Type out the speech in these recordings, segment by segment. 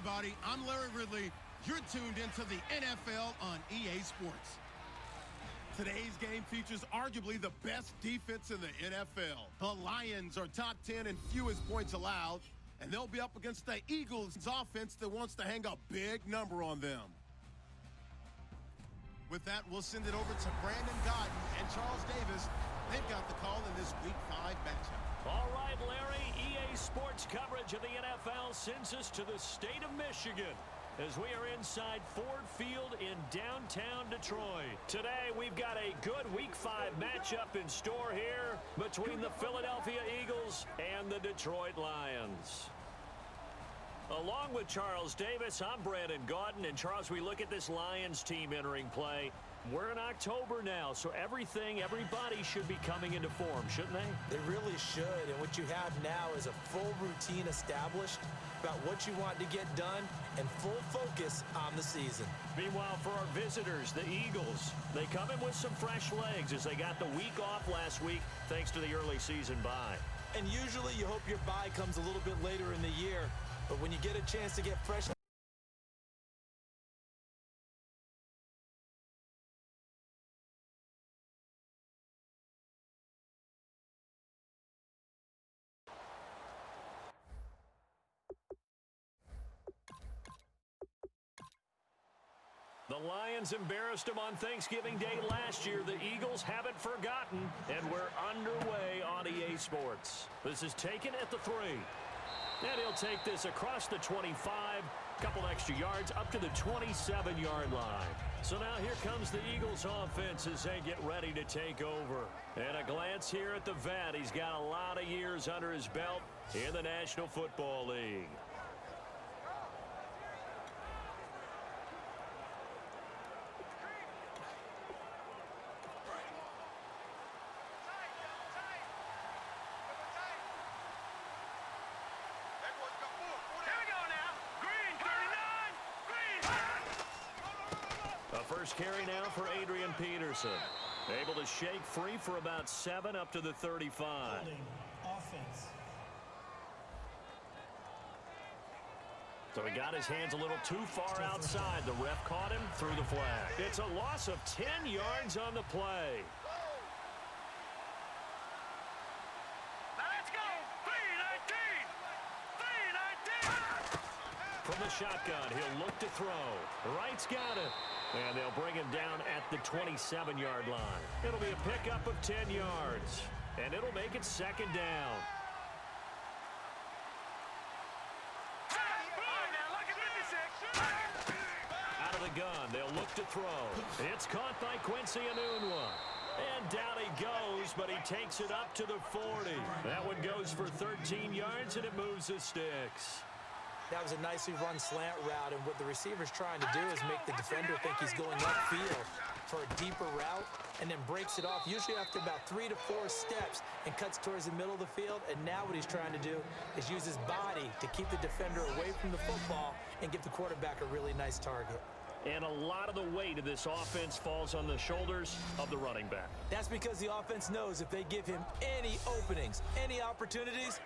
everybody. I'm Larry Ridley. You're tuned into the NFL on EA Sports. Today's game features arguably the best defense in the NFL. The Lions are top 10 in fewest points allowed, and they'll be up against the Eagles' offense that wants to hang a big number on them. With that, we'll send it over to Brandon Godden and Charles Davis. They've got the call in this Week 5 matchup. All right, Larry, EA Sports coverage of the NFL sends us to the state of Michigan as we are inside Ford Field in downtown Detroit. Today, we've got a good Week 5 matchup in store here between the Philadelphia Eagles and the Detroit Lions. Along with Charles Davis, I'm Brandon Godden. And Charles, we look at this Lions team entering play. We're in October now, so everybody should be coming into form, shouldn't they? They really should, and what you have now is a full routine established about what you want to get done and full focus on the season. Meanwhile, for our visitors, the Eagles, they come in with some fresh legs as they got the week off last week thanks to the early season bye. And usually you hope your bye comes a little bit later in the year, but when you get a chance to get fresh... The Lions embarrassed them on Thanksgiving Day last year. The Eagles haven't forgotten, and we're underway on EA Sports. This is taken at the 3. And he'll take this across the 25, couple extra yards up to the 27-yard line. So now here comes the Eagles offense as they get ready to take over. And a glance here at the vet. He's got a lot of years under his belt in the National Football League. Carry now for Adrian Peterson. Able to shake free for about 7 up to the 35. Offense. So he got his hands a little too far outside. The ref caught him, threw the flag. It's a loss of 10 yards on the play. Now let's go. 3-19. From the shotgun, he'll look to throw. Wright's got it. And they'll bring him down at the 27-yard line. It'll be a pickup of 10 yards. And it'll make it second down. Out of the gun, they'll look to throw. It's caught by Quincy Enunwa. And down he goes, but he takes it up to the 40. That one goes for 13 yards, and it moves the sticks. That was a nicely run slant route, and what the receiver's trying to do is make the defender think he's going upfield for a deeper route and then breaks it off, usually after about 3 to 4 steps, and cuts towards the middle of the field. And now what he's trying to do is use his body to keep the defender away from the football and give the quarterback a really nice target. And a lot of the weight of this offense falls on the shoulders of the running back. That's because the offense knows if they give him any openings, any opportunities,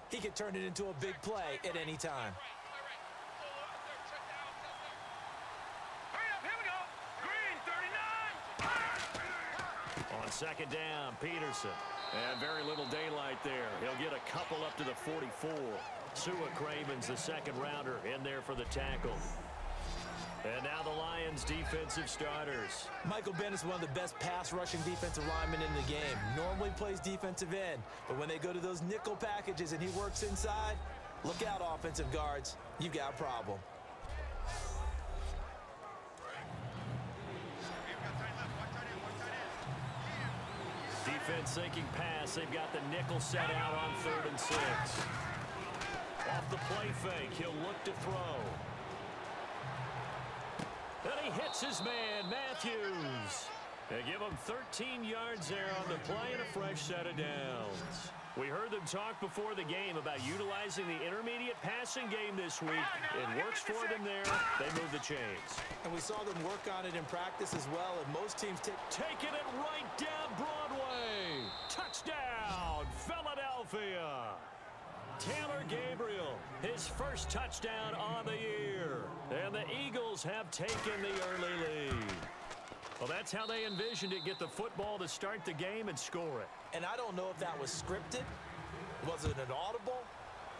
he can turn it into a big play at any time. On second down, Peterson. And very little daylight there. He'll get a couple up to the 44. Sua Craven's the second rounder in there for the tackle. And now the Lions defensive starters. Michael Bennett is one of the best pass-rushing defensive linemen in the game. Normally plays defensive end, but when they go to those nickel packages and he works inside, look out, offensive guards. You've got a problem. Defense sinking pass. They've got the nickel set out on 3rd and 6. Off the play fake, he'll look to throw. And he hits his man, Matthews. They give him 13 yards there on the play and a fresh set of downs. We heard them talk before the game about utilizing the intermediate passing game this week. It works for them there. They move the chains. And we saw them work on it in practice as well, and most teams taking it right down Broadway. Touchdown, Philadelphia. Taylor Gabriel, his first touchdown on the year. And the Eagles have taken the early lead. Well, that's how they envisioned it, get the football to start the game and score it. And I don't know if that was scripted. Was it an audible?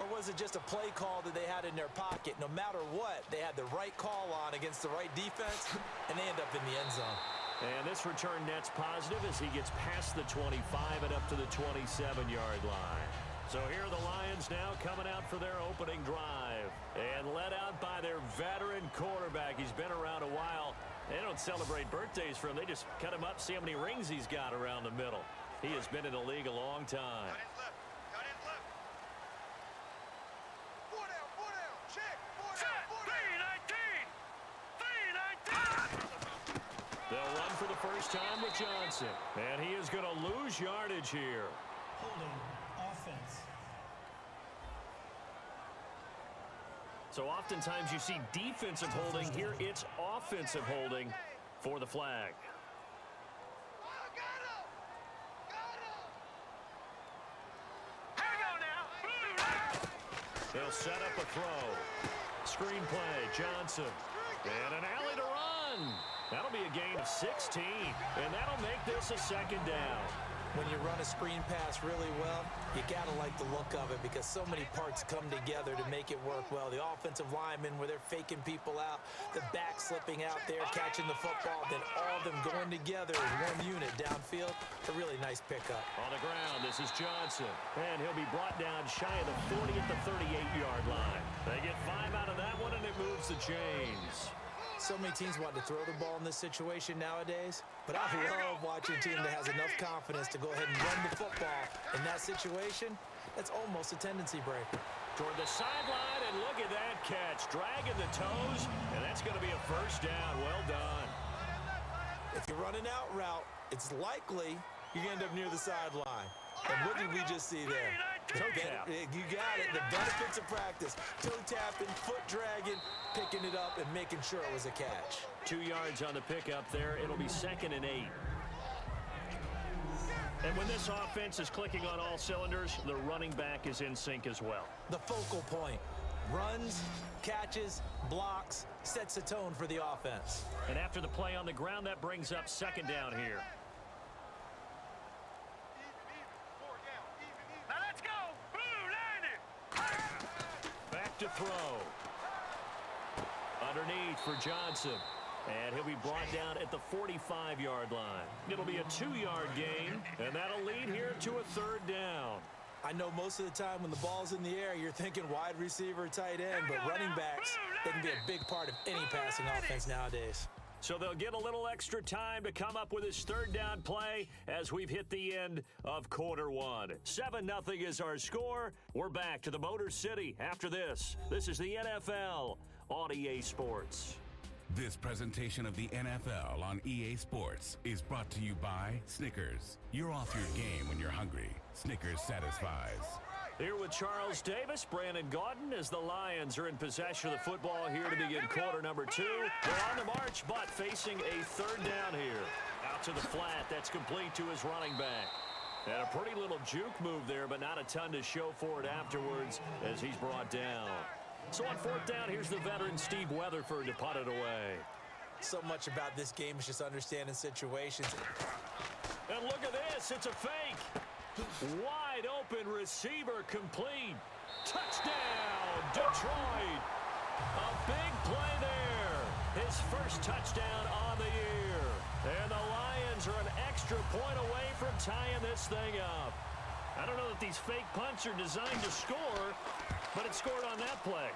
Or was it just a play call that they had in their pocket? No matter what, they had the right call on against the right defense, and they end up in the end zone. And this return net's positive as he gets past the 25 and up to the 27-yard line. So here are the Lions now coming out for their opening drive. And led out by their veteran quarterback. He's been around a while. They don't celebrate birthdays for him. They just cut him up, see how many rings he's got around the middle. He has been in the league a long time. Cut his left. 4 down, check. 4 down, 3-19. They'll run for the first time with Johnson. And he is going to lose yardage here. Holding offense. So oftentimes you see defensive holding. Here it's offensive holding for the flag. They'll set up a throw. Screen play, Johnson. And an alley to run. That'll be a gain of 16. And that'll make this a second down. When you run a screen pass really well, you got to like the look of it because so many parts come together to make it work well. The offensive linemen, where they're faking people out, the back slipping out there, catching the football, then all of them going together as one unit downfield. A really nice pickup. On the ground, this is Johnson. And he'll be brought down shy of the 40 at the 38-yard line. They get 5 out of that one, and it moves the chains. So many teams want to throw the ball in this situation nowadays, but I love watching a team that has enough confidence to go ahead and run the football. In that situation, that's almost a tendency breaker. Toward the sideline, and look at that catch. Dragging the toes, and that's going to be a first down. Well done. If you're running out route, it's likely you're going to end up near the sideline. And what did we just see there? Toe tap. You got it. The benefits of practice. Toe tapping, foot dragging, picking it up, and making sure it was a catch. 2 yards on the pickup there. It'll be 2nd and 8. And when this offense is clicking on all cylinders, the running back is in sync as well. The focal point. Runs, catches, blocks, sets a tone for the offense. And after the play on the ground, that brings up 2nd down here. Now let's go. Blue, line it. Back to throw. Underneath for Johnson. And he'll be brought down at the 45-yard line. It'll be a 2-yard gain, and that'll lead here to a 3rd down. I know most of the time when the ball's in the air, you're thinking wide receiver, tight end, but running backs, they can be a big part of any passing offense nowadays. So they'll get a little extra time to come up with his 3rd down play as we've hit the end of quarter 1. 7-0 is our score. We're back to the Motor City after this. This is the NFL on EA Sports. This presentation of the NFL on EA Sports is brought to you by Snickers. You're off your game when you're hungry. Snickers satisfies. Here with Charles Davis, Brandon Gaudin, as the Lions are in possession of the football here to begin quarter number 2. They're on the march, but facing a 3rd down here. Out to the flat, that's complete to his running back. And a pretty little juke move there, but not a ton to show for it afterwards as he's brought down. So on 4th down, here's the veteran Steve Weatherford to punt it away. So much about this game is just understanding situations. And look at this, it's a fake. Wide open receiver complete. Touchdown, Detroit. A big play there. His first touchdown on the year. And the Lions are an extra point away from tying this thing up. I don't know that these fake punts are designed to score, but it scored on that play.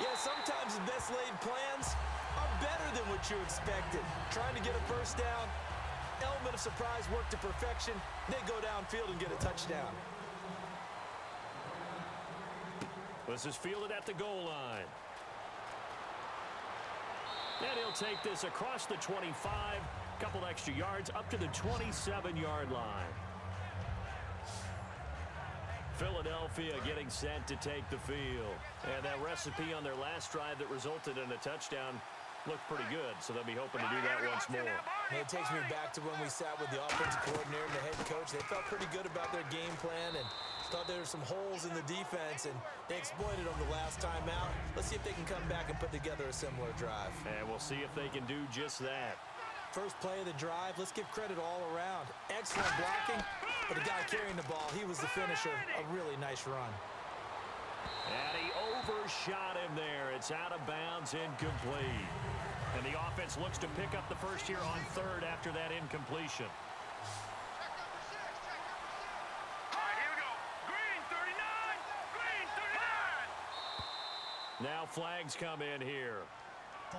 Yeah, sometimes the best laid plans are better than what you expected. Trying to get a first down, element of surprise work to perfection. They go downfield and get a touchdown. This is fielded at the goal line. And he'll take this across the 25, couple extra yards up to the 27-yard line. Philadelphia getting set to take the field. And that recipe on their last drive that resulted in a touchdown looked pretty good, so they'll be hoping to do that once more. And it takes me back to when we sat with the offensive coordinator and the head coach. They felt pretty good about their game plan, and Thought there were some holes in the defense, and they exploited them the last time out. Let's see if they can come back and put together a similar drive. And we'll see if they can do just that. First play of the drive, let's give credit all around. Excellent blocking, but the guy carrying the ball, he was the finisher. A really nice run. And he overshot him there. It's out of bounds, incomplete. And the offense looks to pick up the first here on third after that incompletion. Now flags come in here.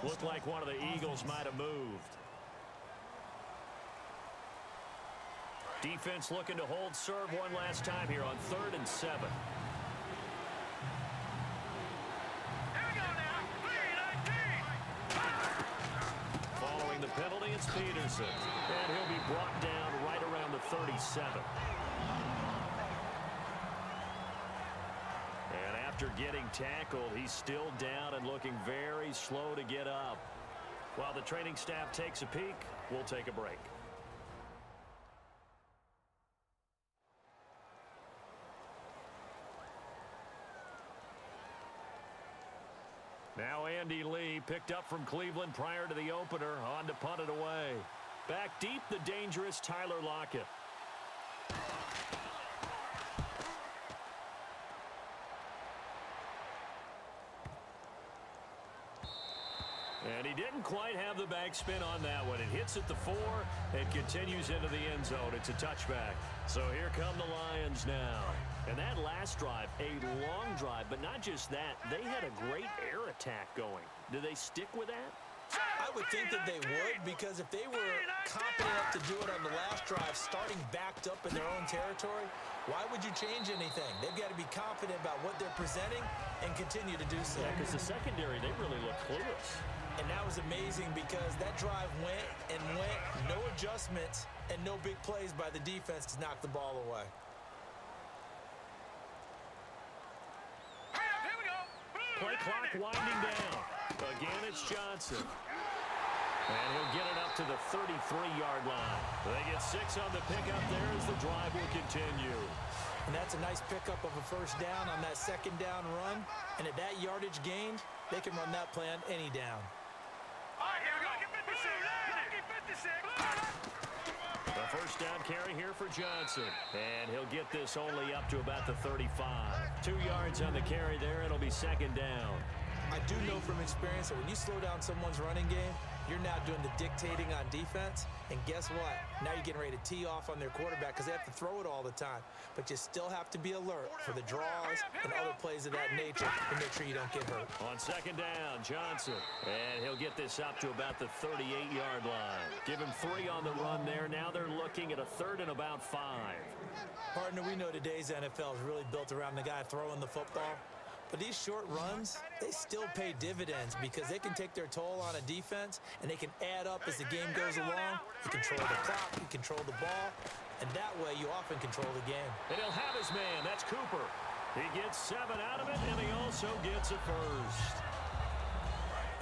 Looked like one of the Eagles might have moved. Defense looking to hold serve one last time here on 3rd and 7. Following the penalty, it's Peterson. And he'll be brought down right around the 37. And after getting tackled, he's still down and looking very slow to get up. While the training staff takes a peek, we'll take a break. Now Andy Lee, picked up from Cleveland prior to the opener, on to punt it away. Back deep, the dangerous Tyler Lockett. And he didn't quite have the backspin on that one. It hits at the 4 and continues into the end zone. It's a touchback. So here come the Lions now. And that last drive, a long drive, but not just that. They had a great air attack going. Do they stick with that? I would think that they would, because if they were confident enough to do it on the last drive, starting backed up in their own territory, why would you change anything? They've got to be confident about what they're presenting and continue to do so. Yeah, because the secondary, they really look clueless. And that was amazing because that drive went and went, no adjustments and no big plays by the defense to knock the ball away. Play clock winding down. Again, it's Johnson. And he'll get it up to the 33-yard line. They get 6 on the pickup there as the drive will continue. And that's a nice pickup of a first down on that second down run. And at that yardage gained, they can run that play on any down. The first down carry here for Johnson. And he'll get this only up to about the 35. 2 yards on the carry there. It'll be second down. I do know from experience that when you slow down someone's running game, you're now doing the dictating on defense. And guess what? Now you're getting ready to tee off on their quarterback because they have to throw it all the time. But you still have to be alert for the draws and other plays of that nature to make sure you don't get hurt. On second down, Johnson. And he'll get this up to about the 38-yard line. Give him 3 on the run there. Now they're looking at a 3rd and about 5. Partner, we know today's NFL is really built around the guy throwing the football. But these short runs, they still pay dividends because they can take their toll on a defense and they can add up as the game goes along. You control the clock, you control the ball, and that way you often control the game. And he'll have his man. That's Cooper. He gets 7 out of it, and he also gets a first.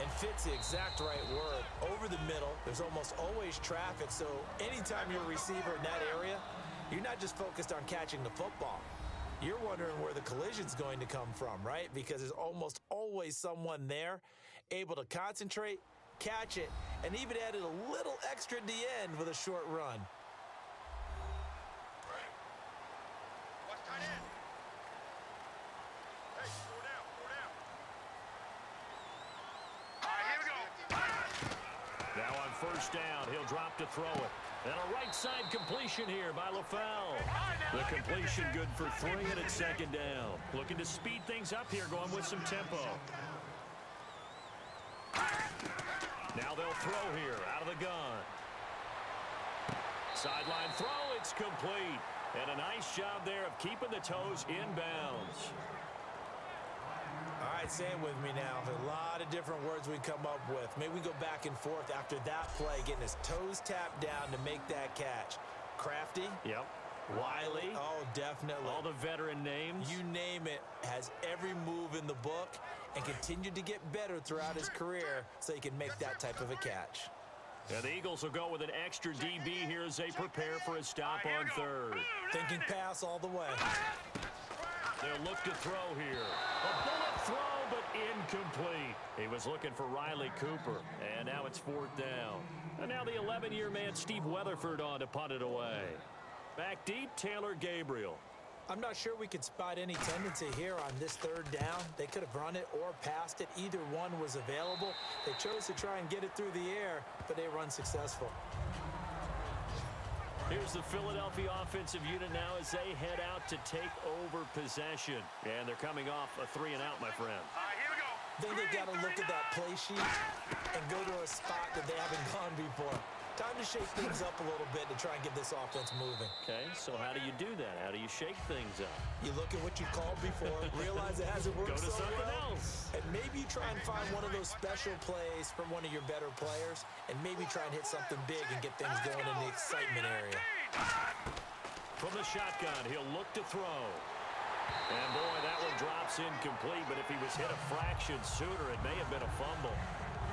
And fits the exact right word. Over the middle, there's almost always traffic, so anytime you're a receiver in that area, you're not just focused on catching the football. You're wondering where the collision's going to come from, right? Because there's almost always someone there able to concentrate, catch it, and even added a little extra at the end with a short run. Watch tight end. Hey, 4 down, 4 down. All right, here we go. Now on first down, he'll drop to throw it. And a right side completion here by LaFell. The completion good for 3, and it's second down. Looking to speed things up here, going with some tempo. Now they'll throw here out of the gun. Sideline throw, it's complete. And a nice job there of keeping the toes in bounds. All right, say it with me now. There's a lot of different words we come up with. Maybe we go back and forth after that play, getting his toes tapped down to make that catch. Crafty. Yep. Wiley. Oh, definitely. All the veteran names. You name it. Has every move in the book and continued to get better throughout his career so he can make that type of a catch. And the Eagles will go with an extra DB here as they prepare for a stop on third. Thinking pass all the way. They'll look to throw here. A bullet throw, but incomplete. He was looking for Riley Cooper, and now it's 4th down. And now the 11-year man Steve Weatherford on to punt it away. Back deep, Taylor Gabriel. I'm not sure we could spot any tendency here on this 3rd down. They could have run it or passed it. Either one was available. They chose to try and get it through the air, but they were unsuccessful. Here's the Philadelphia offensive unit now as they head out to take over possession. And they're coming off a 3-and-out, my friend. Here we go. Then they got to look at that play sheet and go to a spot that they haven't gone before. Time to shake things up a little bit to try and get this offense moving. Okay, so how do you do that? How do you shake things up? You look at what you called before, realize it hasn't worked Go to so something well, else. and maybe you try and find one of those special plays from one of your better players, and maybe try and hit something big and get things going in the excitement area. From the shotgun, he'll look to throw. And boy, that one drops incomplete, but if he was hit a fraction sooner, it may have been a fumble.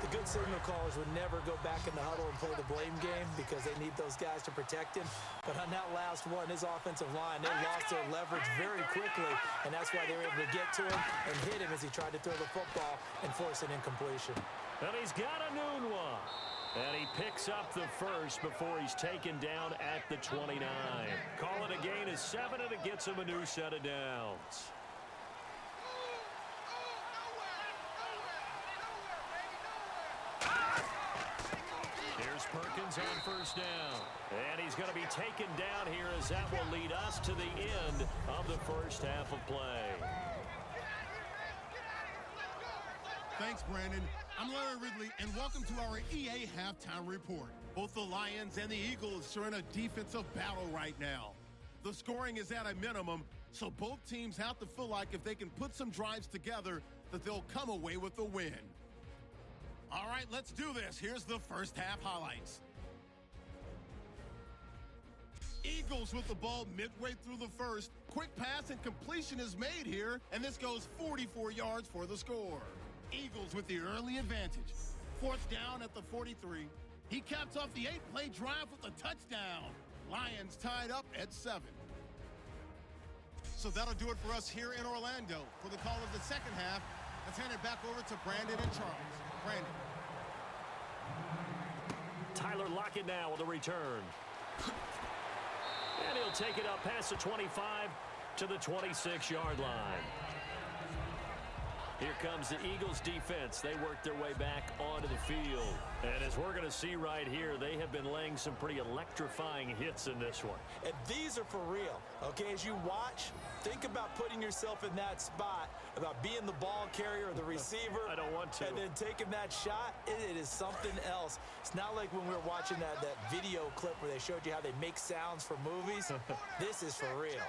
The good signal callers would never go back in the huddle and play the blame game because they need those guys to protect him. But on that last one, his offensive line, they lost their leverage very quickly, and that's why they were able to get to him and hit him as he tried to throw the football and force an incompletion. And he's got a noon one. And he picks up the first before he's taken down at the 29. Call it a gain of 7, and it gets him a new set of downs. Here's Perkins on 1st down. And he's going to be taken down here as that will lead us to the end of the 1st half of play. Thanks, Brandon. I'm Larry Ridley, and welcome to our EA Halftime Report. Both the Lions and the Eagles are in a defensive battle right now. The scoring is at a minimum, so both teams have to feel like if they can put some drives together, that they'll come away with the win. All right, let's do this. Here's the 1st half highlights. Eagles with the ball midway through the 1st. Quick pass and completion is made here, and this goes 44 yards for the score. Eagles with the early advantage. 4th down at the 43. He caps off the 8-play drive with a touchdown. Lions tied up at 7. So that'll do it for us here in Orlando. For the call of the 2nd half, let's hand it back over to Brandon and Charles. Brandon. Tyler Lockett now with a return. And he'll take it up past the 25 to the 26-yard line. Here comes the Eagles defense. They work their way back onto the field. And as we're going to see right here, they have been laying some pretty electrifying hits in this one. And these are for real, okay? As you watch, think about putting yourself in that spot, about being the ball carrier or the receiver. I don't want to. And then taking that shot, it is something else. It's not like when we were watching that video clip where they showed you how they make sounds for movies. This is for real.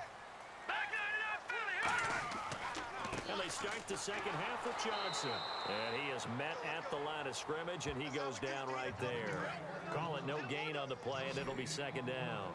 And they start the 2nd half with Johnson. And he is met at the line of scrimmage, and he goes down right there. Call it no gain on the play, and it'll be 2nd down.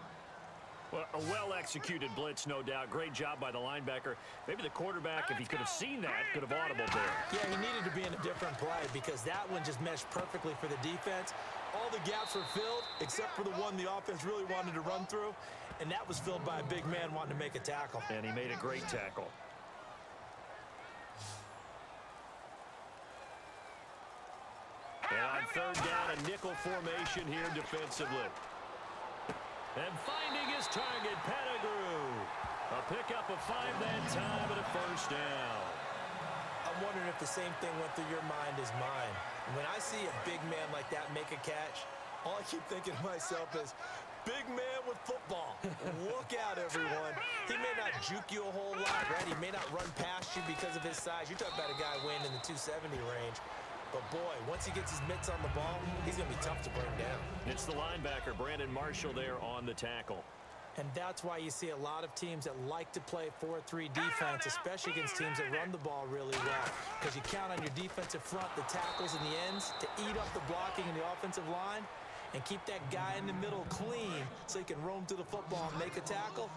Well, a well-executed blitz, no doubt. Great job by the linebacker. Maybe the quarterback, if he could have seen that, could have audibled there. Yeah, he needed to be in a different play because that one just meshed perfectly for the defense. All the gaps were filled except for the one the offense really wanted to run through, and that was filled by a big man wanting to make a tackle. And he made a great tackle. And on 3rd down, a nickel formation here defensively. And finding his target, Pettigrew. A pickup of 5 that time and a 1st down. I'm wondering if the same thing went through your mind as mine. When I see a big man like that make a catch, all I keep thinking to myself is, big man with football. Look out, everyone. He may not juke you a whole lot, right? He may not run past you because of his size. You're talking about a guy weighing in the 270 range. But, boy, once he gets his mitts on the ball, he's going to be tough to bring down. It's the linebacker, Brandon Marshall, there on the tackle. And that's why you see a lot of teams that like to play 4-3 defense, especially against teams that run the ball really well. Because you count on your defensive front, the tackles and the ends, to eat up the blocking in the offensive line and keep that guy in the middle clean so he can roam through the football and make a tackle.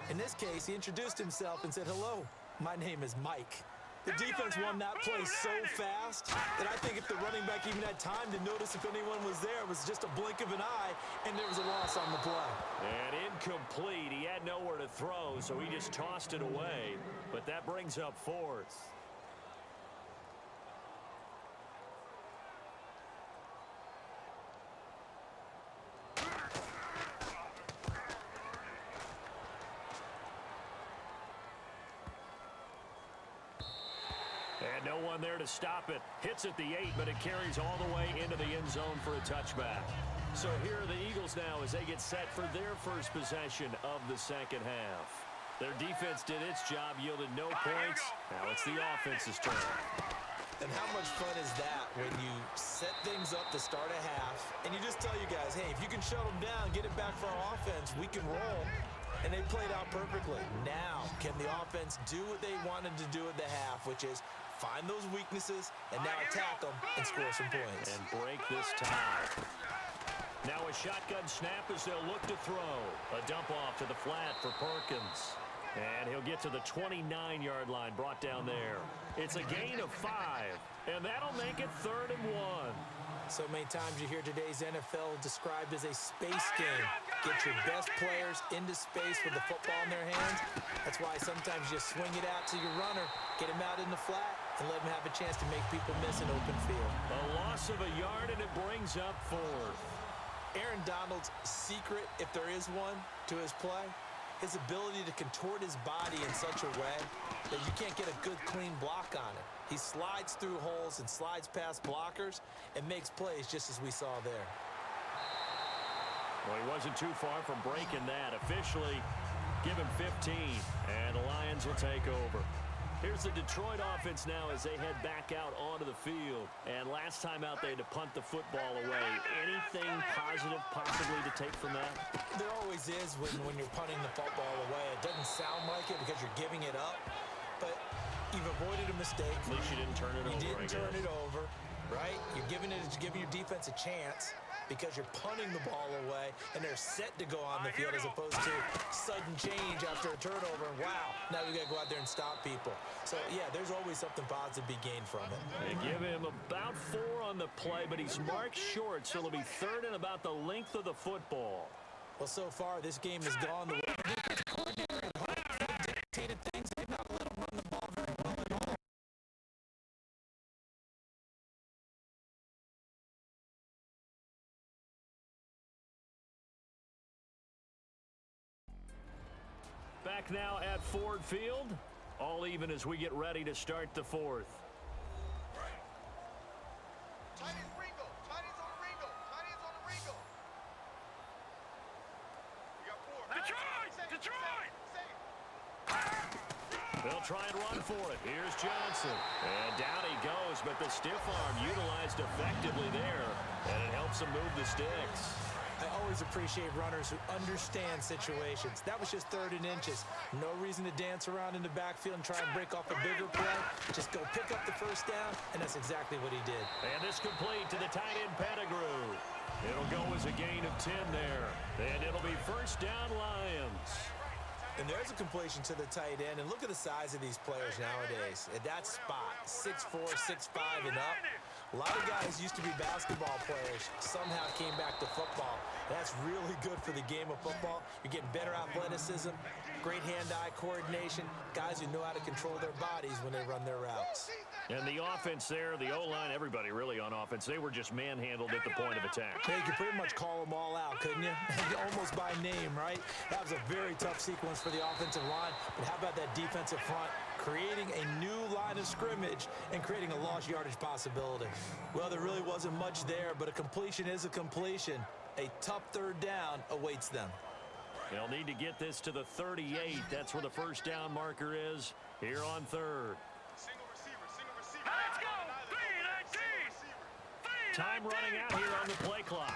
In this case, he introduced himself and said, "Hello, my name is Mike." The defense won that play so fast that I think if the running back even had time to notice if anyone was there, it was just a blink of an eye, and there was a loss on the play. And incomplete. He had nowhere to throw, so he just tossed it away. But that brings up fourth. And no one there to stop it. Hits at the 8, but it carries all the way into the end zone for a touchback. So here are the Eagles now as they get set for their first possession of the second half. Their defense did its job, yielded no points. Now it's the offense's turn. And how much fun is that when you set things up to start a half, and you just tell you guys, hey, if you can shut them down, get it back for our offense, we can roll. And they played out perfectly. Now, can the offense do what they wanted to do at the half, which is find those weaknesses and now attack them and score some points. And break this tie. Now a shotgun snap as they'll look to throw. A dump off to the flat for Perkins. And he'll get to the 29-yard line, brought down there. It's a gain of 5, and that'll make it 3rd and 1. So many times you hear today's NFL described as a space game. Get your best players into space with the football in their hands. That's why sometimes you just swing it out to your runner, get him out in the flat, and let him have a chance to make people miss an open field. A loss of a yard, and it brings up 4th. Aaron Donald's secret, if there is one, to his play, his ability to contort his body in such a way that you can't get a good, clean block on it. He slides through holes and slides past blockers and makes plays just as we saw there. Well, he wasn't too far from breaking that. Officially, give him 15, and the Lions will take over. Here's the Detroit offense now as they head back out onto the field. And last time out, they had to punt the football away. Anything positive possibly to take from that? There always is when you're punting the football away. It doesn't sound like it because you're giving it up, but you've avoided a mistake. At least you didn't turn it over. You didn't turn it over, right? You're giving your defense a chance because you're punting the ball away, and they're set to go on the field as opposed to sudden change after a turnover. And wow, now we got to go out there and stop people. So, yeah, there's always something positive to be gained from it. They give him about 4 on the play, but he's marked short, so it'll be 3rd and about the length of the football. Well, so far, this game has gone the way the defense coordinator had hoped. They dictated things. They've not let him run the ball very well at all. Back now at Ford Field. All even as we get ready to start the 4th. Tight ends Ringo. Tight ends on the Ringo. Tight ends on the Ringo. We got 4. Detroit! Detroit! They'll try and run for it. Here's Johnson. And down he goes, but the stiff arm utilized effectively there. And it helps him move the sticks. I always appreciate runners who understand situations. That was just 3rd and inches. No reason to dance around in the backfield and try and break off a bigger play. Just go pick up the first down, and that's exactly what he did. And this complete to the tight end Pettigrew. It'll go as a gain of 10 there. And it'll be 1st down Lions. And there's a completion to the tight end. And look at the size of these players nowadays. At that spot, 6'4", 6'5", and up. A lot of guys used to be basketball players. Somehow came back to football. That's really good for the game of football. You're getting better athleticism, great hand-eye coordination, guys who know how to control their bodies when they run their routes. And the offense there, the O-line, everybody really on offense, they were just manhandled at the point of attack. Yeah, you could pretty much call them all out, couldn't you? Almost by name, right? That was a very tough sequence for the offensive line. But how about that defensive front? Creating a new line of scrimmage and creating a lost yardage possibility. Well, there really wasn't much there, but a completion is a completion. A tough 3rd down awaits them. They'll need to get this to the 38. That's where the 1st down marker is here on 3rd. Single receiver. Let's go! Time running out here on the play clock.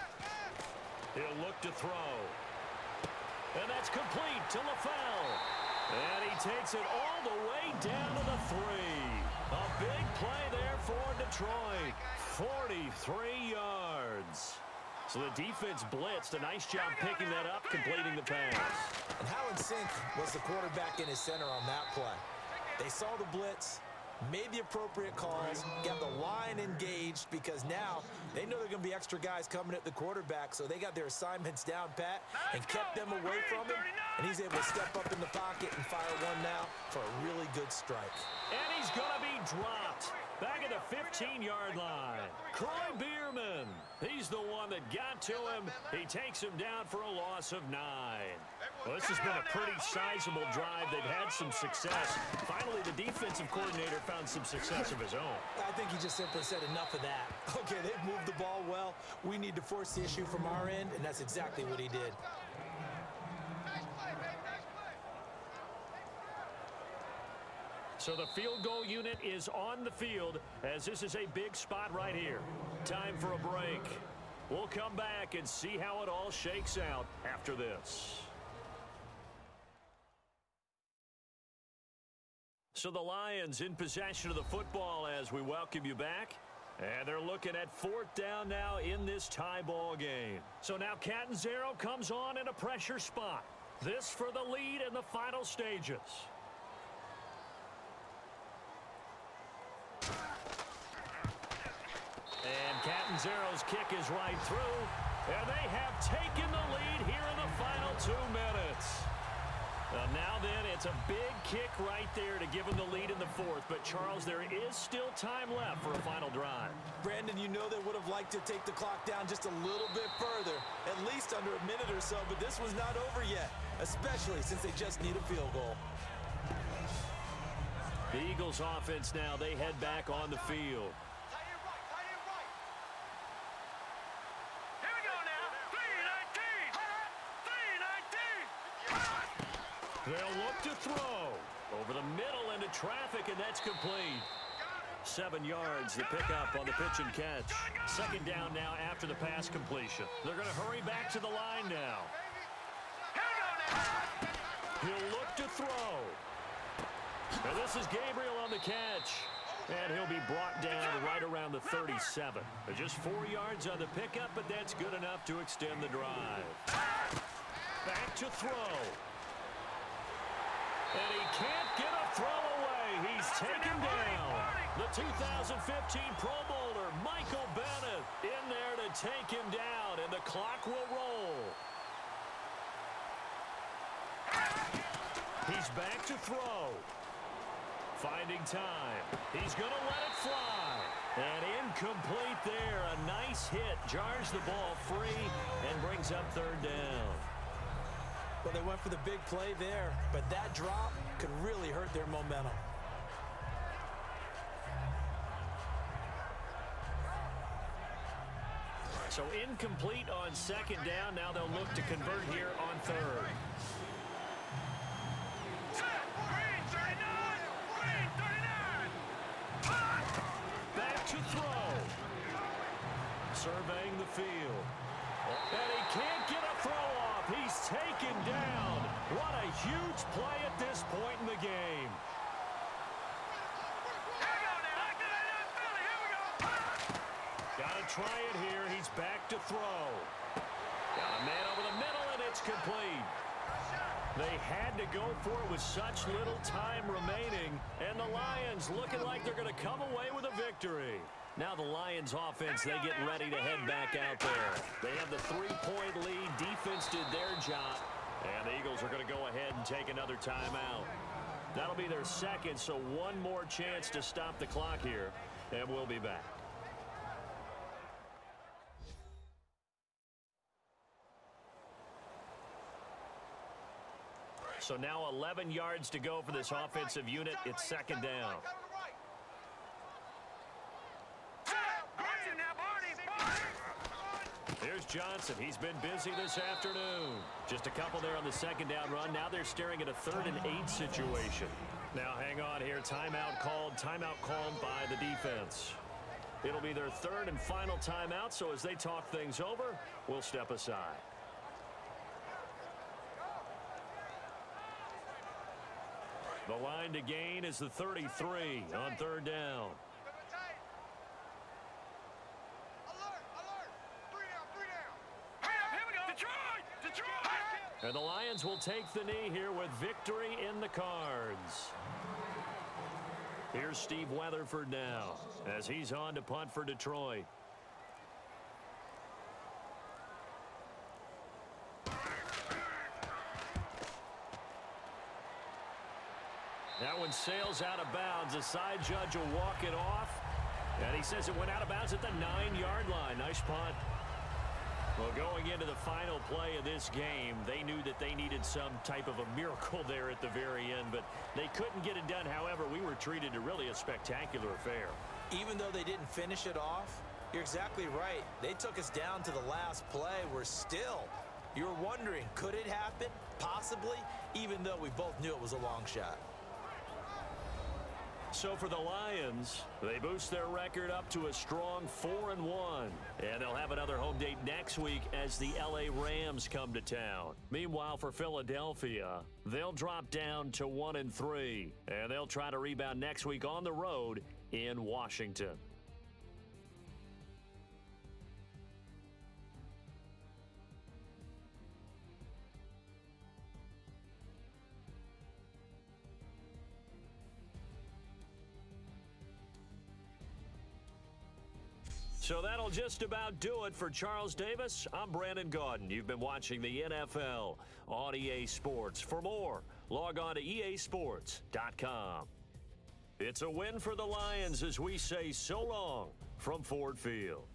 He'll look to throw. And that's complete to LaFell. And he takes it all the way down to the 3. A big play there for Detroit. 43 yards. So the defense blitzed. A nice job picking that up, completing the pass. And how in sync was the quarterback in his center on that play? They saw the blitz. made the appropriate calls, got the line engaged, because now they know there are going to be extra guys coming at the quarterback, so they got their assignments down pat and kept them away from him, and he's able to step up in the pocket and fire one now for a really good strike. And he's going to be dropped back at the 15-yard line. Croy Bierman, he's the one that got to him. He takes him down for a loss of 9. Well, this has been a pretty sizable drive. They've had some success. Finally, the defensive coordinator found some success of his own. I think he just simply said enough of that. Okay, they've moved the ball well. We need to force the issue from our end, and that's exactly what he did. So the field goal unit is on the field, as this is a big spot right here. Time for a break. We'll come back and see how it all shakes out after this. So the Lions in possession of the football as we welcome you back. And they're looking at 4th down now in this tie ball game. So now Catanzaro comes on in a pressure spot. This for the lead in the final stages. And Catanzaro's kick is right through. And they have taken the lead here in the final 2 minutes. Now then, it's a big kick right there to give them the lead in the 4th. But, Charles, there is still time left for a final drive. Brandon, you know they would have liked to take the clock down just a little bit further, at least under a minute or so. But this was not over yet, especially since they just need a field goal. The Eagles offense now, they head back on the field. They'll look to throw over the middle into traffic, and that's complete. 7 yards, the pickup on the pitch and catch. 2nd down now after the pass completion. They're going to hurry back to the line now. He'll look to throw. And this is Gabriel on the catch. And he'll be brought down right around the 37. Just 4 yards on the pickup, but that's good enough to extend the drive. Back to throw. And he can't get a throw away. He's taken down. The 2015 Pro Bowler, Michael Bennett, in there to take him down, and the clock will roll. He's back to throw. Finding time. He's going to let it fly. And incomplete there. A nice hit. Jars the ball free and brings up 3rd down. Well, they went for the big play there, but that drop could really hurt their momentum. So incomplete on 2nd down. Now they'll look to convert here on 3rd. Back to throw. Surveying the field. And he can't get a throw off. He's taken down. What a huge play at this point in the game. Got to try it here. He's back to throw. Got a man over the middle, and it's complete. They had to go for it with such little time remaining, and the Lions looking like they're going to come away with a victory. Now the Lions offense, they get ready to head back out there. They have the 3-point lead. Defense did their job, and the Eagles are going to go ahead and take another timeout. That'll be their 2nd, so one more chance to stop the clock here, and we'll be back. So now 11 yards to go for this offensive unit. It's 2nd down. Here's Johnson. He's been busy this afternoon. Just a couple there on the 2nd down run. Now they're staring at a 3rd and 8 situation. Now hang on here. Timeout called by the defense. It'll be their 3rd and final timeout, so as they talk things over, we'll step aside. The line to gain is the 33 on 3rd down. And the Lions will take the knee here with victory in the cards. Here's Steve Weatherford now as he's on to punt for Detroit. That one sails out of bounds. The side judge will walk it off. And he says it went out of bounds at the 9-yard line. Nice punt. Well, going into the final play of this game, they knew that they needed some type of a miracle there at the very end, but they couldn't get it done. However, we were treated to really a spectacular affair. Even though they didn't finish it off, you're exactly right. They took us down to the last play. We're still, you're wondering, could it happen? Possibly, even though we both knew it was a long shot. So for the Lions, they boost their record up to a strong 4-1. And they'll have another home date next week as the LA Rams come to town. Meanwhile, for Philadelphia, they'll drop down to 1-3. And they'll try to rebound next week on the road in Washington. So that'll just about do it for Charles Davis. I'm Brandon Gaudin. You've been watching the NFL on EA Sports. For more, log on to easports.com. It's a win for the Lions as we say so long from Ford Field.